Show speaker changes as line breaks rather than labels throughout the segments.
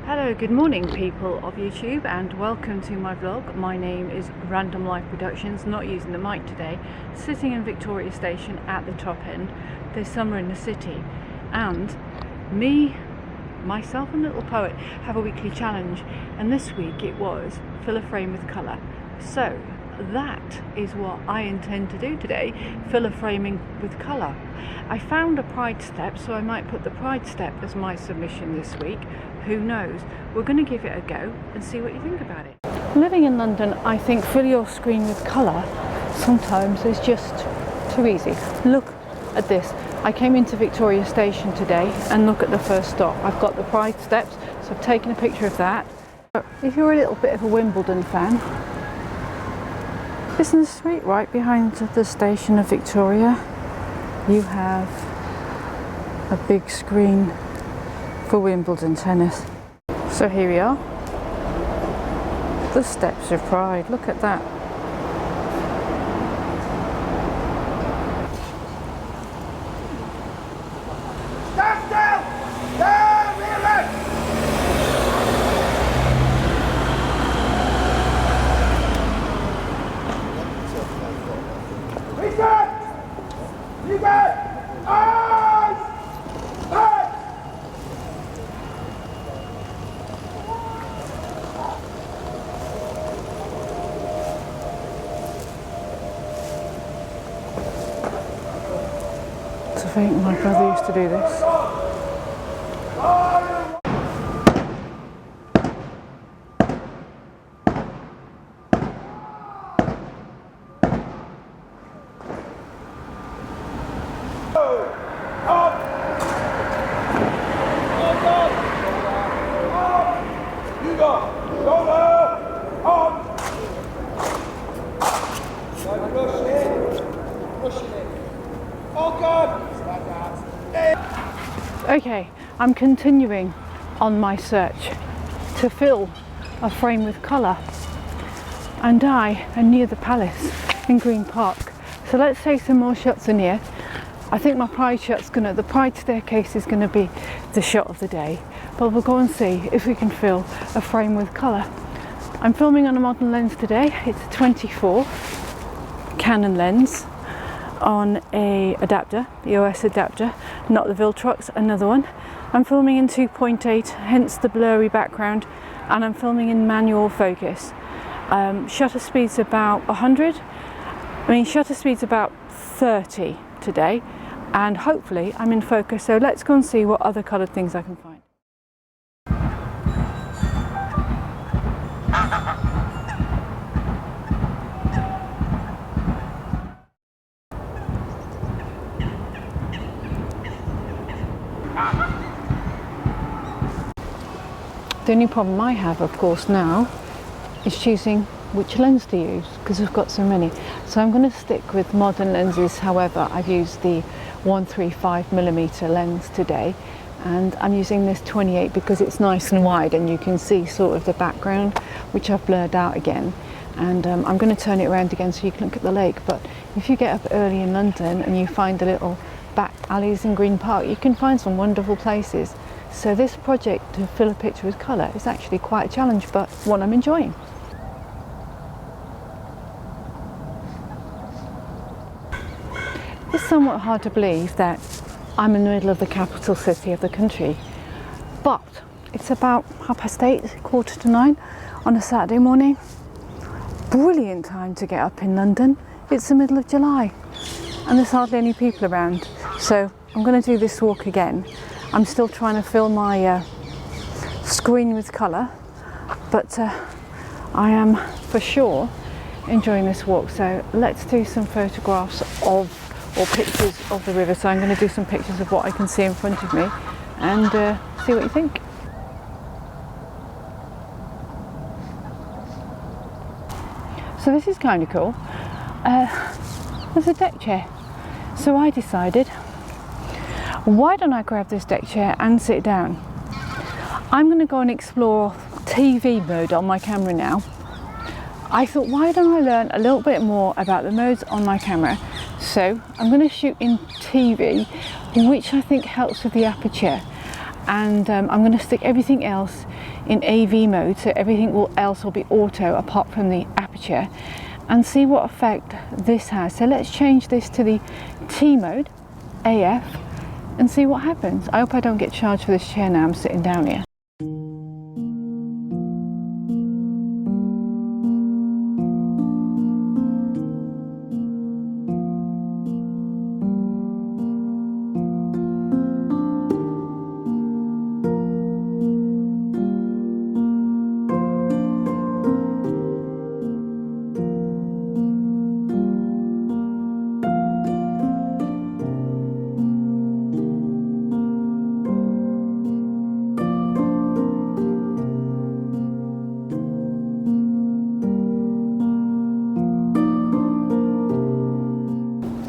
Hello, good morning people of YouTube, and welcome to my vlog. My name is Random Life Productions, not using the mic today, sitting in Victoria Station at the top end. There's summer in the city, and myself and Little Poet have a weekly challenge, and this week it was fill a frame with colour. So that is what I intend to do today, fill a framing with colour. I found a pride step, so I might put the pride step as my submission this week. Who knows? We're going to give it a go and see what you think about it. Living in London, I think fill your screen with colour sometimes is just too easy. Look at this. I came into Victoria Station today and look at the first stop. I've got the pride steps, so I've taken a picture of that. If you're a little bit of a Wimbledon fan, Business Street, right behind the station of Victoria, you have a big screen for Wimbledon tennis. So here we are, the steps of pride. Look at that.
Stand still! Stand rear Reset! You get eyes! Back!
I think my brother used to do this.
You go! Shoulder! On! Pushing it. Oh God!
Okay, I'm continuing on my search to fill a frame with colour, and I am near the Palace in Green Park. So let's take some more shots in here. I think my pride shot's the pride staircase is gonna be the shot of the day, but we'll go and see if we can fill a frame with colour. I'm filming on a modern lens today. It's a 24 Canon lens on a adapter, EOS adapter, not the Viltrox, another one. I'm filming in 2.8, hence the blurry background, and I'm filming in manual focus. Shutter speed's about 100. Shutter speed's about 30 today, and hopefully I'm in focus. So let's go and see what other coloured things I can find. The only problem I have, of course, now is choosing which lens to use, because we've got so many. So I'm going to stick with modern lenses. However, I've used the 135mm lens today, and I'm using this 28 because it's nice and wide and you can see sort of the background, which I've blurred out again. And I'm going to turn it around again so you can look at the lake. But if you get up early in London and you find the little back alleys in Green Park, you can find some wonderful places. So this project to fill a picture with colour is actually quite a challenge, but one I'm enjoying. It's somewhat hard to believe that I'm in the middle of the capital city of the country, but it's about 8:30, 8:45 on a Saturday morning. Brilliant time to get up in London. It's the middle of July and there's hardly any people around. So I'm going to do this walk again. I'm still trying to fill my screen with colour, but I am for sure enjoying this walk. So let's do some photographs or pictures of the river. So I'm going to do some pictures of what I can see in front of me and see what you think. So this is kind of cool. There's a deck chair. So I decided, why don't I grab this deck chair and sit down? I'm going to go and explore TV mode on my camera now. I thought, why don't I learn a little bit more about the modes on my camera? So I'm going to shoot in TV, which I think helps with the aperture. and I'm going to stick everything else in AV mode, so everything else will be auto apart from the aperture, and see what effect this has. So let's change this to the T mode, AF, and see what happens. I hope I don't get charged for this chair now I'm sitting down here.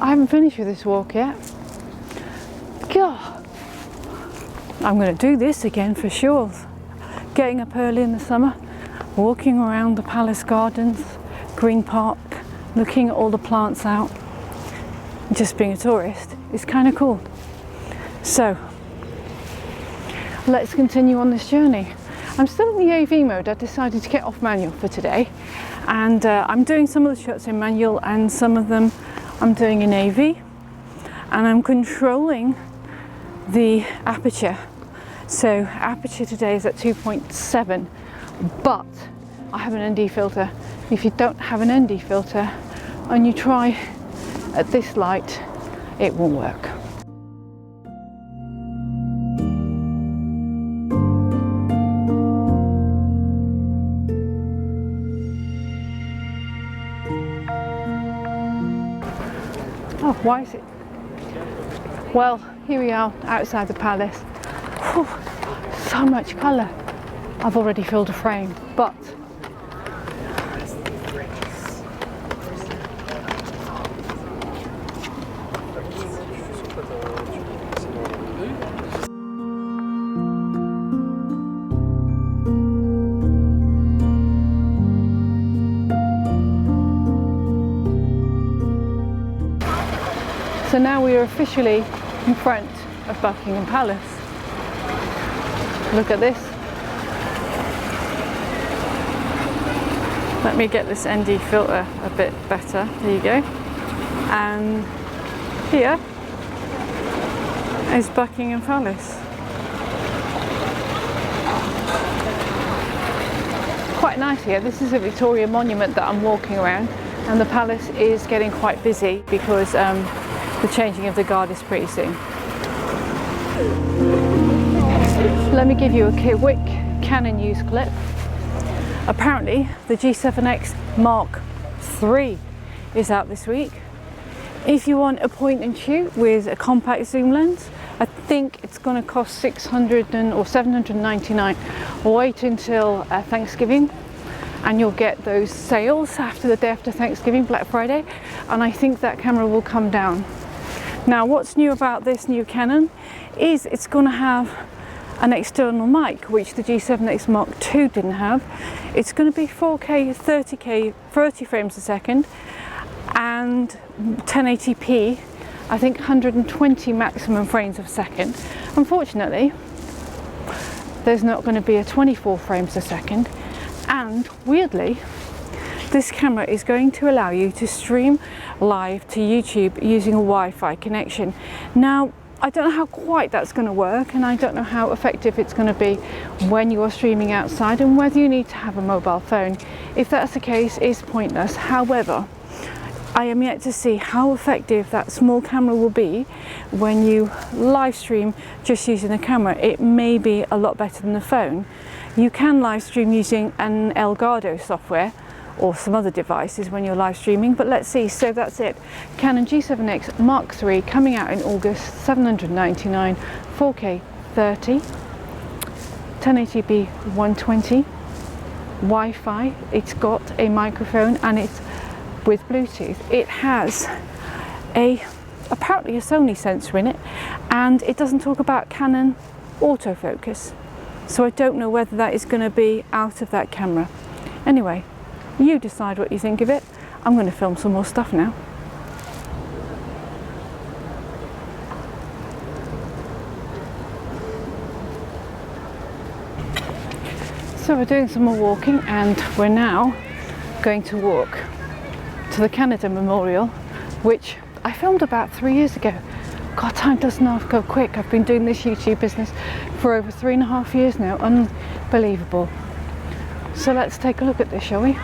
I haven't finished with this walk yet. God, I'm going to do this again for sure. Getting up early in the summer, walking around the palace gardens, Green Park, looking at all the plants out, just being a tourist is kind of cool. So let's continue on this journey. I'm still in the AV mode. I decided to get off manual for today, and I'm doing some of the shots in manual and some of them I'm doing in AV, and I'm controlling the aperture. So aperture today is at 2.7, but I have an ND filter. If you don't have an ND filter and you try at this light, it won't work. Oh, why is it? Well, here we are outside the palace. Whew, so much colour. I've already filled a frame, but so now we are officially in front of Buckingham Palace. Look at this. Let me get this ND filter a bit better. There you go. And here is Buckingham Palace. Quite nice here. This is a Victoria monument that I'm walking around, and the palace is getting quite busy because the changing of the guard is pretty soon. Let me give you a quick Canon news clip. Apparently the G7x Mark III is out this week. If you want a point and shoot with a compact zoom lens, I think it's going to cost $600 or $799. Wait until Thanksgiving and you'll get those sales after the day after Thanksgiving, Black Friday, and I think that camera will come down. Now, what's new about this new Canon is it's going to have an external mic, which the G7X Mark II didn't have. It's going to be 4K, 30 frames a second, and 1080p, I think 120 maximum frames a second. Unfortunately, there's not going to be a 24 frames a second, and weirdly, this camera is going to allow you to stream live to YouTube using a Wi-Fi connection. Now, I don't know how quite that's going to work, and I don't know how effective it's going to be when you are streaming outside, and whether you need to have a mobile phone. If that's the case, it's pointless. However, I am yet to see how effective that small camera will be when you live stream just using the camera. It may be a lot better than the phone. You can live stream using an Elgato software or some other devices when you're live streaming, but let's see. So that's it. Canon G7X Mark III coming out in August, $799, 4K 30, 1080p 120, Wi-Fi, it's got a microphone, and it's with Bluetooth. It has apparently a Sony sensor in it, and it doesn't talk about Canon autofocus. So I don't know whether that is going to be out of that camera. Anyway, you decide what you think of it. I'm going to film some more stuff now. So we're doing some more walking, and we're now going to walk to the Canada Memorial, which I filmed about 3 years ago. God, time does not go quick. I've been doing this YouTube business for over 3.5 years now. Unbelievable. So let's take a look at this, shall we?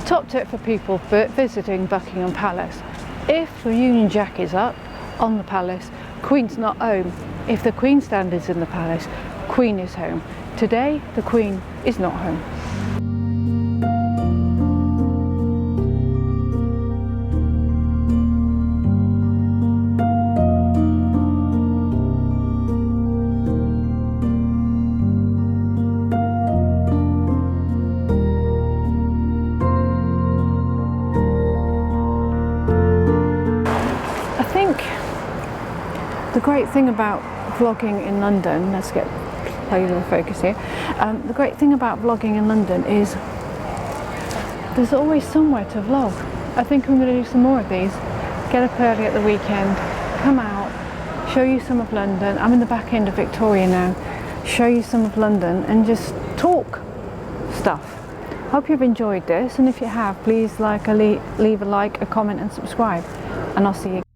Top tip for people visiting Buckingham Palace: if the Union Jack is up on the palace, Queen's not home. If the Queen stand is in the palace, Queen is home. Today, the Queen is not home. The great thing about vlogging in London, let's play a little focus here. The great thing about vlogging in London is there's always somewhere to vlog. I think I'm going to do some more of these. Get up early at the weekend, come out, show you some of London. I'm in the back end of Victoria now. Show you some of London and just talk stuff. Hope you've enjoyed this, and if you have, please leave a like, a comment and subscribe, and I'll see you.